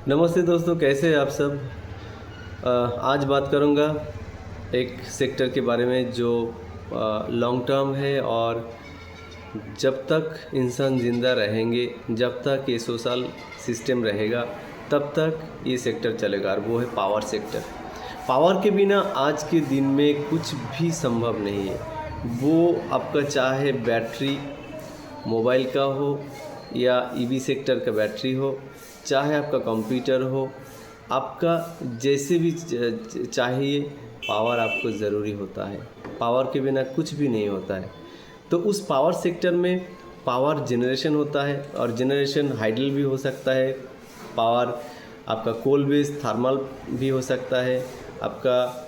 नमस्ते दोस्तों, कैसे हैं आप सब। आज बात करूंगा एक सेक्टर के बारे में जो लॉन्ग टर्म है और जब तक इंसान ज़िंदा रहेंगे, जब तक ये सोशल सिस्टम रहेगा तब तक ये सेक्टर चलेगा, और वो है पावर सेक्टर। पावर के बिना आज के दिन में कुछ भी संभव नहीं है। वो आपका चाहे बैटरी मोबाइल का हो या ईवी सेक्टर का बैटरी हो, चाहे आपका कंप्यूटर हो, आपका जैसे भी चाहिए, पावर आपको ज़रूरी होता है। पावर के बिना कुछ भी नहीं होता है। तो उस पावर सेक्टर में पावर जनरेशन होता है, और जनरेशन हाइडल भी हो सकता है, पावर आपका कोल बेस्ड थर्मल भी हो सकता है, आपका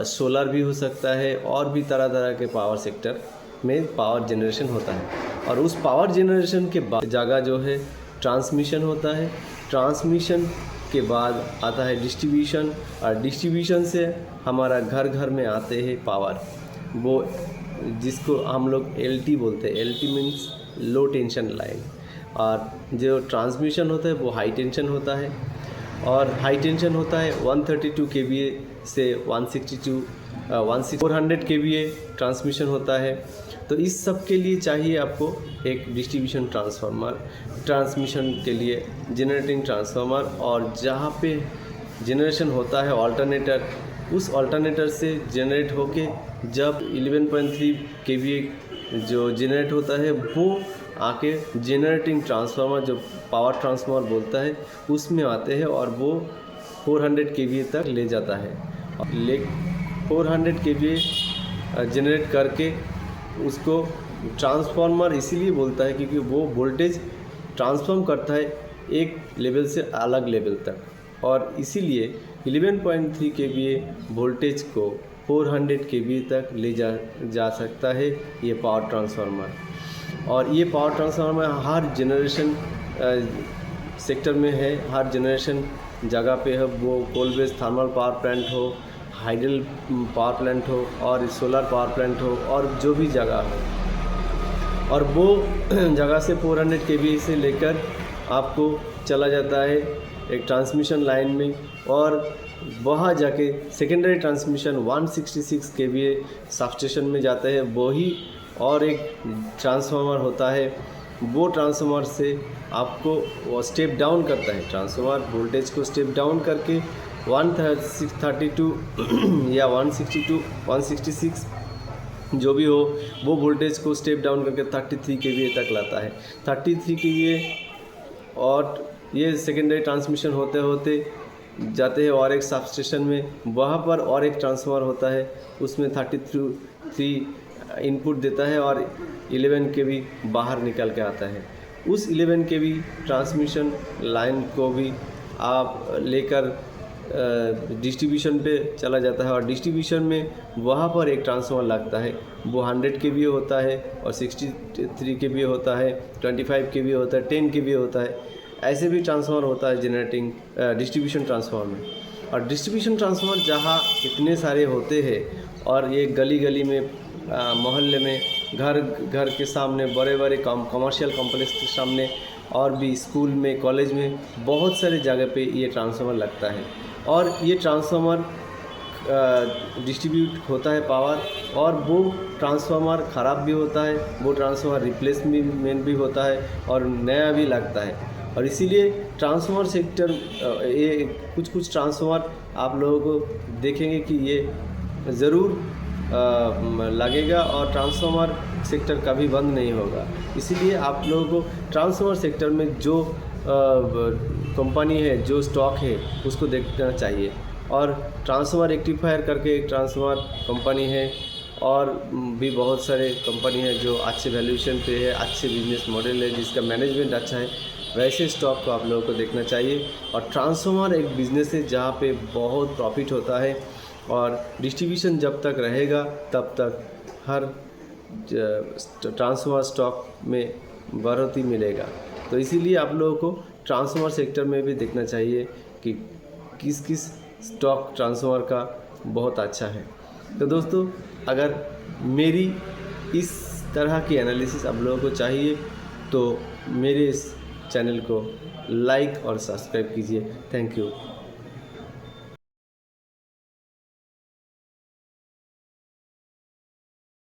सोलर भी हो सकता है, और भी तरह तरह के पावर सेक्टर में पावर जनरेशन होता है। और उस पावर जनरेशन के बाद जगह जो है ट्रांसमिशन होता है। ट्रांसमिशन के बाद आता है डिस्ट्रीब्यूशन, और डिस्ट्रीब्यूशन से हमारा घर घर में आते हैं पावर, वो जिसको हम लोग एलटी बोलते हैं। LT means low tension line. और जो ट्रांसमिशन होता है वो हाई टेंशन होता है, और हाई टेंशन होता है 132 kVA से 400 kVA ट्रांसमिशन होता है। तो इस सब के लिए चाहिए आपको एक डिस्ट्रीब्यूशन ट्रांसफार्मर, ट्रांसमिशन के लिए जनरेटिंग ट्रांसफार्मर, और जहाँ पे जनरेशन होता है ऑल्टरनेटर, उस ऑल्टरनेटर से जनरेट होके जब 11.3 kVA जो जनरेट होता है वो आके जनरेटिंग ट्रांसफार्मर, जो पावर ट्रांसफार्मर बोलता है, उसमें आते हैं, और वो 400 kVA तक ले जाता है। 400 kVA जनरेट करके उसको ट्रांसफार्मर इसीलिए बोलता है क्योंकि वो वोल्टेज ट्रांसफॉर्म करता है एक लेवल से अलग लेवल तक, और इसीलिए 11.3 kVA वोल्टेज को 400 kVA तक ले जा सकता है ये पावर ट्रांसफार्मर। और ये पावर ट्रांसफार्मर हर जनरेशन सेक्टर में है, हर जनरेशन जगह पे है, वो coal based thermal power plant हो, हाइडल पावर प्लांट हो, और सोलर पावर प्लांट हो, और जो भी जगह हो। और वो जगह से 400 kVA से लेकर आपको चला जाता है एक ट्रांसमिशन लाइन में, और वहाँ जाके सेकेंडरी ट्रांसमिशन 166 kVA सबस्टेशन में जाता है। वही और एक ट्रांसफार्मर होता है, वो ट्रांसफार्मर से आपको वो स्टेप डाउन करता है। ट्रांसफार्मर वोल्टेज को स्टेप डाउन करके 132 या 166 जो भी हो, वो वोल्टेज को स्टेप डाउन करके 33 kVA तक लाता है। 33 kVA, और ये सेकेंडरी ट्रांसमिशन होते होते जाते हैं और एक सबस्टेशन में, वहाँ पर और एक ट्रांसफार्मर होता है, उसमें 33 इनपुट देता है, और 11 kV बाहर निकल के आता है। उस 11 kV ट्रांसमिशन लाइन को भी आप लेकर डिस्ट्रीब्यूशन पे चला जाता है, और डिस्ट्रीब्यूशन में वहाँ पर एक ट्रांसफार्मर लगता है, वो 100 kVA होता है, और 63 kVA होता है, 25 kVA होता है, 10 kVA होता है। ऐसे भी ट्रांसफार्मर होता है जनरेटिंग डिस्ट्रीब्यूशन ट्रांसफार्मर में। और डिस्ट्रीब्यूशन ट्रांसफार्मर जहाँ इतने सारे होते हैं, और ये गली गली में, मोहल्ले में, घर घर के सामने, बड़े बड़े कमर्शियल कॉम्प्लेक्स के सामने, और भी स्कूल में, कॉलेज में, बहुत सारे जगह पे ये ट्रांसफार्मर लगता है। और ये ट्रांसफार्मर डिस्ट्रीब्यूट होता है पावर, और वो ट्रांसफार्मर ख़राब भी होता है, वो ट्रांसफार्मर रिप्लेसमेंट भी होता है, और नया भी लगता है। और इसीलिए ट्रांसफार्मर सेक्टर, ये कुछ ट्रांसफार्मर आप लोगों को देखेंगे कि ये ज़रूर लगेगा, और ट्रांसफार्मर सेक्टर कभी बंद नहीं होगा। इसीलिए आप लोगों को ट्रांसफार्मर सेक्टर में जो कंपनी है, जो स्टॉक है, उसको देखना चाहिए। और ट्रांसफार्मर रेक्टिफायर करके एक ट्रांसफार्मर कंपनी है, और भी बहुत सारे कंपनी है जो अच्छे वैल्यूएशन पे है, अच्छे बिजनेस मॉडल है, जिसका मैनेजमेंट अच्छा है। वैसे स्टॉक को आप लोगों को देखना चाहिए। और ट्रांसफार्मर एक बिज़नेस है जहाँ पे बहुत प्रॉफिट होता है, और डिस्ट्रीब्यूशन जब तक रहेगा तब तक हर ट्रांसफार्मर स्टॉक में बढ़ोतरी मिलेगा। तो इसीलिए आप लोगों को ट्रांसफार्मर सेक्टर में भी देखना चाहिए कि किस किस स्टॉक ट्रांसफार्मर का बहुत अच्छा है। तो दोस्तों, अगर मेरी इस तरह की एनालिसिस आप लोगों को चाहिए तो मेरे इस चैनल को लाइक और सब्सक्राइब कीजिए। Thank you.